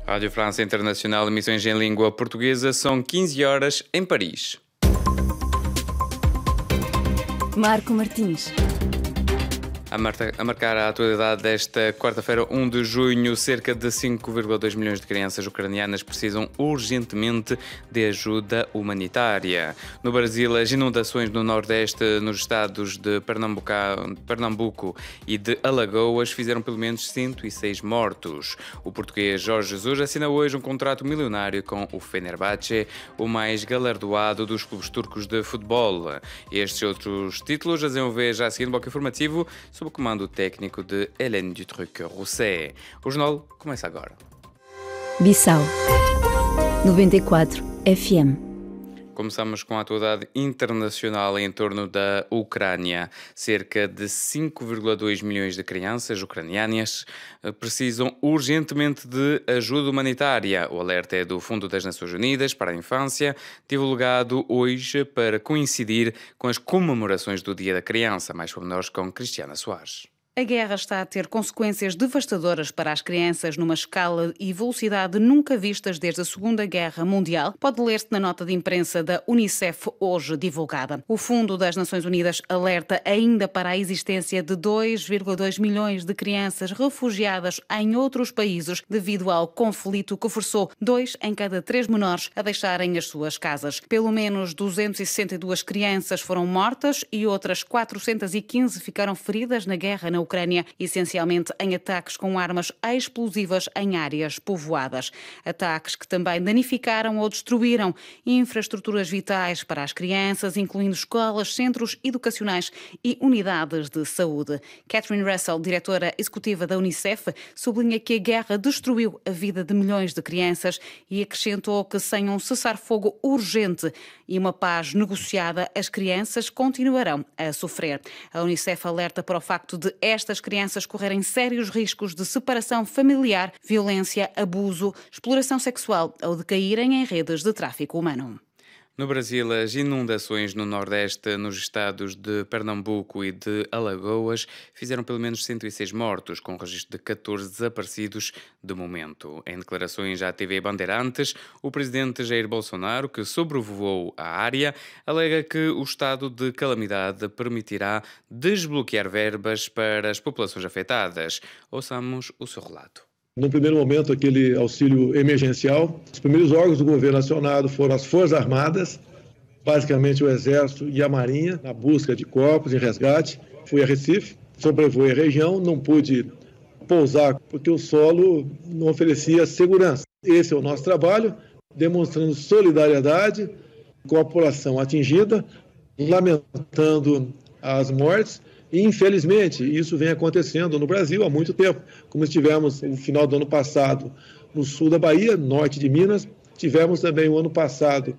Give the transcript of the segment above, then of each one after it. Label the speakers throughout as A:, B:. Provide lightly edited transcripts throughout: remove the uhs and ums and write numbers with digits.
A: Rádio França Internacional, emissões em língua portuguesa, são 15 horas em Paris.
B: Marco Martins.
A: A marcar a atualidade desta quarta-feira, 1 de junho, cerca de 5,2 milhões de crianças ucranianas precisam urgentemente de ajuda humanitária. No Brasil, as inundações no Nordeste, nos estados de Pernambuco e de Alagoas, fizeram pelo menos 106 mortos. O português Jorge Jesus assina hoje um contrato milionário com o Fenerbahçe, o mais galardoado dos clubes turcos de futebol. Estes outros títulos a desenvolver já a seguir no bloco informativo, sob o comando técnico de Hélène Dutroux-Rousset. O jornal começa agora.
B: Bissau 94 FM.
A: Começamos com a atualidade internacional em torno da Ucrânia. Cerca de 5,2 milhões de crianças ucranianas precisam urgentemente de ajuda humanitária. O alerta é do Fundo das Nações Unidas para a Infância, divulgado hoje para coincidir com as comemorações do Dia da Criança. Mais pormenores com Cristiana Soares.
C: A guerra está a ter consequências devastadoras para as crianças numa escala e velocidade nunca vistas desde a Segunda Guerra Mundial. Pode ler-se na nota de imprensa da Unicef hoje divulgada. O Fundo das Nações Unidas alerta ainda para a existência de 2,2 milhões de crianças refugiadas em outros países devido ao conflito que forçou 2 em cada 3 menores a deixarem as suas casas. Pelo menos 262 crianças foram mortas e outras 415 ficaram feridas na guerra na Ucrânia, essencialmente em ataques com armas explosivas em áreas povoadas. Ataques que também danificaram ou destruíram infraestruturas vitais para as crianças, incluindo escolas, centros educacionais e unidades de saúde. Catherine Russell, diretora executiva da Unicef, sublinha que a guerra destruiu a vida de milhões de crianças e acrescentou que sem um cessar-fogo urgente e uma paz negociada, as crianças continuarão a sofrer. A Unicef alerta para o facto de estas crianças correrem sérios riscos de separação familiar, violência, abuso, exploração sexual ou de caírem em redes de tráfico humano.
A: No Brasil, as inundações no Nordeste, nos estados de Pernambuco e de Alagoas, fizeram pelo menos 106 mortos, com registro de 14 desaparecidos de momento. Em declarações à TV Bandeirantes, o presidente Jair Bolsonaro, que sobrevoou a área, alega que o estado de calamidade permitirá desbloquear verbas para as populações afetadas. Ouçamos o seu relato.
D: No primeiro momento, aquele auxílio emergencial, os primeiros órgãos do governo acionado foram as Forças Armadas, basicamente o Exército e a Marinha, na busca de corpos e resgate. Fui a Recife, sobrevoei a região, não pude pousar porque o solo não oferecia segurança. Esse é o nosso trabalho, demonstrando solidariedade com a população atingida, lamentando as mortes. E, infelizmente, isso vem acontecendo no Brasil há muito tempo. Como estivemos no final do ano passado no sul da Bahia, norte de Minas, tivemos também o ano passado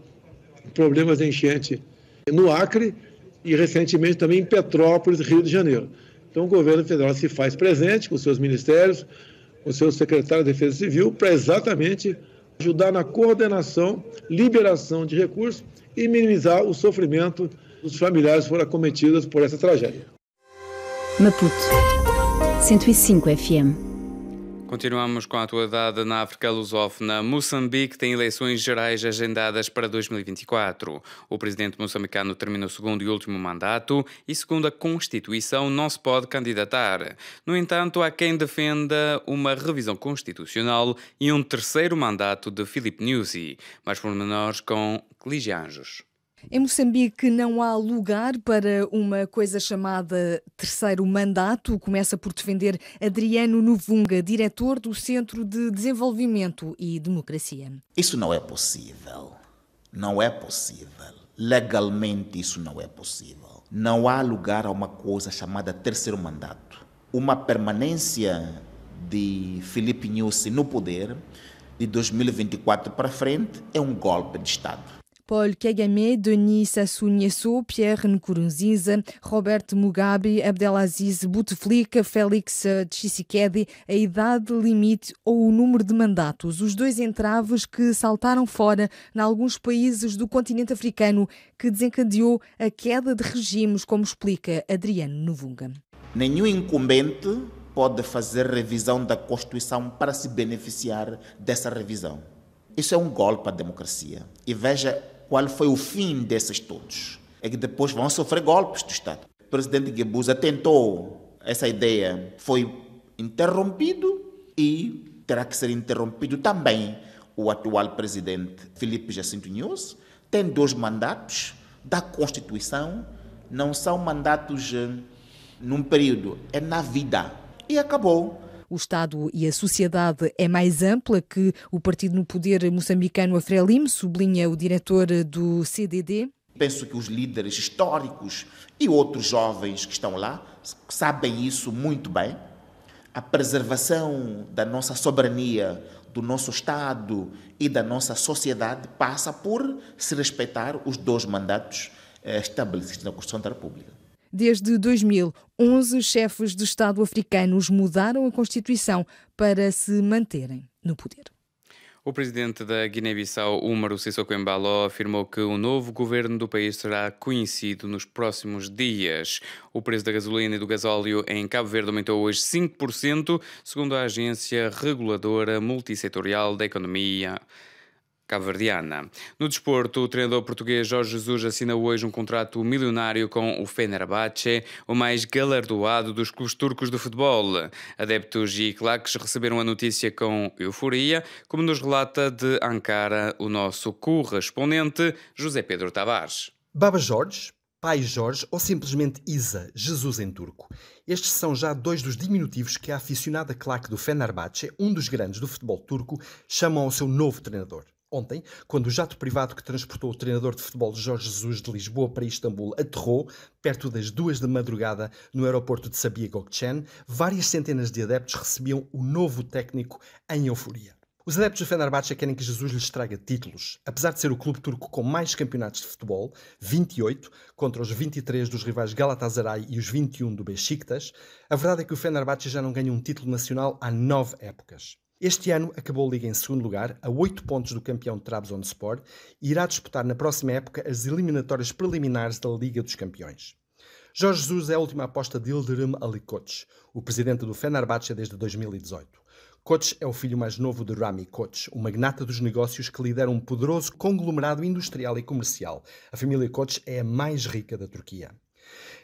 D: problemas de enchente no Acre e recentemente também em Petrópolis, Rio de Janeiro. Então o governo federal se faz presente com seus ministérios, com seus secretários de Defesa Civil, para exatamente ajudar na coordenação, liberação de recursos e minimizar o sofrimento dos familiares que foram acometidos por essa tragédia.
B: Maputo 105 FM.
A: Continuamos com a atualidade na África lusófona. Moçambique tem eleições gerais agendadas para 2024. O presidente moçambicano termina o segundo e último mandato e, segundo a Constituição, não se pode candidatar. No entanto, há quem defenda uma revisão constitucional e um terceiro mandato de Filipe Nyusi. Mais pormenores com Lígia Anjos.
E: Em Moçambique não há lugar para uma coisa chamada terceiro mandato. Começa por defender Adriano Novunga, diretor do Centro de Desenvolvimento e Democracia.
F: Isso não é possível. Não é possível. Legalmente isso não é possível. Não há lugar a uma coisa chamada terceiro mandato. Uma permanência de Filipe Nyusi no poder de 2024 para frente é um golpe de Estado.
E: Paul Kagame, Denis Sassou Nguesso, Pierre Nkurunziza, Robert Mugabe, Abdelaziz Bouteflika, Félix Tshisekedi, a idade limite ou o número de mandatos, os dois entraves que saltaram fora em alguns países do continente africano, que desencadeou a queda de regimes, como explica Adriano Novunga.
F: Nenhum incumbente pode fazer revisão da Constituição para se beneficiar dessa revisão. Isso é um golpe à democracia. E veja qual foi o fim desses todos. É que depois vão sofrer golpes do Estado. O presidente Guebuza tentou essa ideia, foi interrompido e terá que ser interrompido também o atual presidente Filipe Jacinto Inhosse. Tem 2 mandatos da Constituição, não são mandatos num período, é na vida. E acabou.
E: O Estado e a sociedade é mais ampla que o partido no poder moçambicano, a Frelimo, sublinha o diretor do CDD.
F: Penso que os líderes históricos e outros jovens que estão lá sabem isso muito bem. A preservação da nossa soberania, do nosso Estado e da nossa sociedade passa por se respeitar os 2 mandatos estabelecidos na Constituição da República.
E: Desde 2000, 11 chefes de Estado africanos mudaram a Constituição para se manterem no poder.
A: O presidente da Guiné-Bissau, Umaru Sissoko Embalo, afirmou que o novo governo do país será conhecido nos próximos dias. O preço da gasolina e do gasóleo em Cabo Verde aumentou hoje 5%, segundo a agência reguladora multissetorial da economia cabo-verdiana. No desporto, o treinador português Jorge Jesus assina hoje um contrato milionário com o Fenerbahçe, o mais galardoado dos clubes turcos de futebol. Adeptos e claques receberam a notícia com euforia, como nos relata de Ankara o nosso correspondente José Pedro Tavares.
G: Baba Jorge, Pai Jorge ou simplesmente Isa, Jesus em turco. Estes são já 2 dos diminutivos que a aficionada claque do Fenerbahçe, um dos grandes do futebol turco, chamam ao seu novo treinador. Ontem, quando o jato privado que transportou o treinador de futebol Jorge Jesus de Lisboa para Istambul aterrou, perto das 2 da madrugada, no aeroporto de Sabiha Gökçen, várias centenas de adeptos recebiam o novo técnico em euforia. Os adeptos do Fenerbahçe querem que Jesus lhes traga títulos. Apesar de ser o clube turco com mais campeonatos de futebol, 28, contra os 23 dos rivais Galatasaray e os 21 do Beşiktaş, a verdade é que o Fenerbahçe já não ganha um título nacional há 9 épocas. Este ano acabou a Liga em segundo lugar, a 8 pontos do campeão Trabzonspor, e irá disputar na próxima época as eliminatórias preliminares da Liga dos Campeões. Jorge Jesus é a última aposta de Yıldırım Ali Koç, o presidente do Fenerbahçe desde 2018. Koç é o filho mais novo de Rami Koç, o magnata dos negócios que lidera um poderoso conglomerado industrial e comercial. A família Koç é a mais rica da Turquia.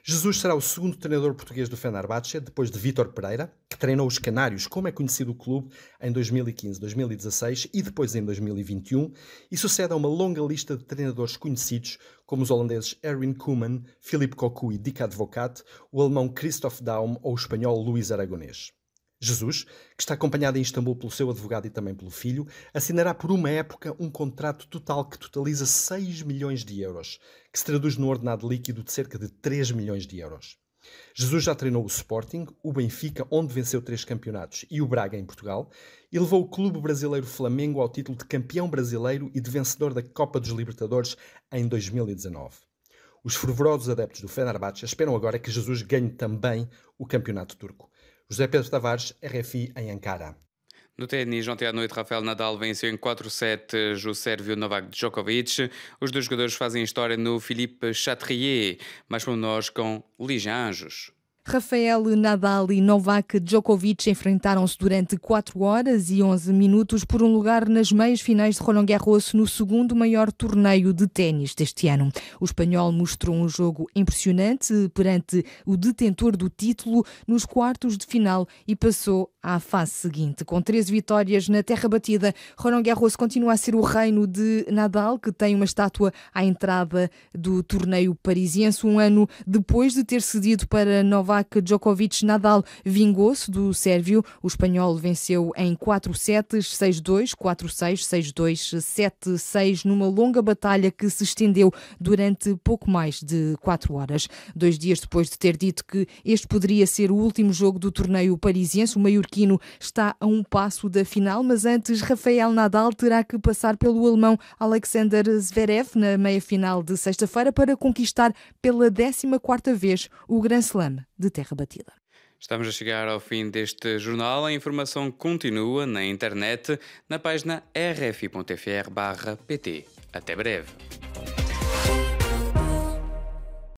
G: Jesus será o segundo treinador português do Fenerbahçe, depois de Vítor Pereira, que treinou os Canários, como é conhecido o clube, em 2015, 2016 e depois em 2021, e sucede a uma longa lista de treinadores conhecidos, como os holandeses Erwin Koeman, Philippe Cocu e Dick Advocat, o alemão Christoph Daum ou o espanhol Luís Aragonês. Jesus, que está acompanhado em Istambul pelo seu advogado e também pelo filho, assinará por uma época um contrato total que totaliza 6 milhões de euros, que se traduz no ordenado líquido de cerca de 3 milhões de euros. Jesus já treinou o Sporting, o Benfica, onde venceu 3 campeonatos, e o Braga, em Portugal, e levou o clube brasileiro Flamengo ao título de campeão brasileiro e de vencedor da Copa dos Libertadores em 2019. Os fervorosos adeptos do Fenerbahçe esperam agora que Jesus ganhe também o campeonato turco. José Pedro Tavares, RFI, em Ankara.
A: No ténis, ontem à noite, Rafael Nadal venceu em 4 sets o sérvio Novak Djokovic. Os 2 jogadores fazem história no Philippe Chatrier, mais pormenores com Lígia Anjos.
E: Rafael Nadal e Novak Djokovic enfrentaram-se durante 4 horas e 11 minutos por um lugar nas meias finais de Roland Garros no segundo maior torneio de ténis deste ano. O espanhol mostrou um jogo impressionante perante o detentor do título nos quartos de final e passou à fase seguinte. Com 13 vitórias na terra batida, Roland Garros continua a ser o reino de Nadal, que tem uma estátua à entrada do torneio parisiense. Um ano depois de ter cedido para Novak Djokovic, Nadal vingou-se do sérvio. O espanhol venceu em 4 sets, 6-2, 4-6, 6-2, 7-6, numa longa batalha que se estendeu durante pouco mais de 4 horas. 2 dias depois de ter dito que este poderia ser o último jogo do torneio parisiense, o maiorquino está a um passo da final, mas antes Rafael Nadal terá que passar pelo alemão Alexander Zverev na meia-final de sexta-feira para conquistar pela 14ª vez o Grand Slam de terra batida.
A: Estamos a chegar ao fim deste jornal. A informação continua na internet, na página rfi.fr/pt. Até breve.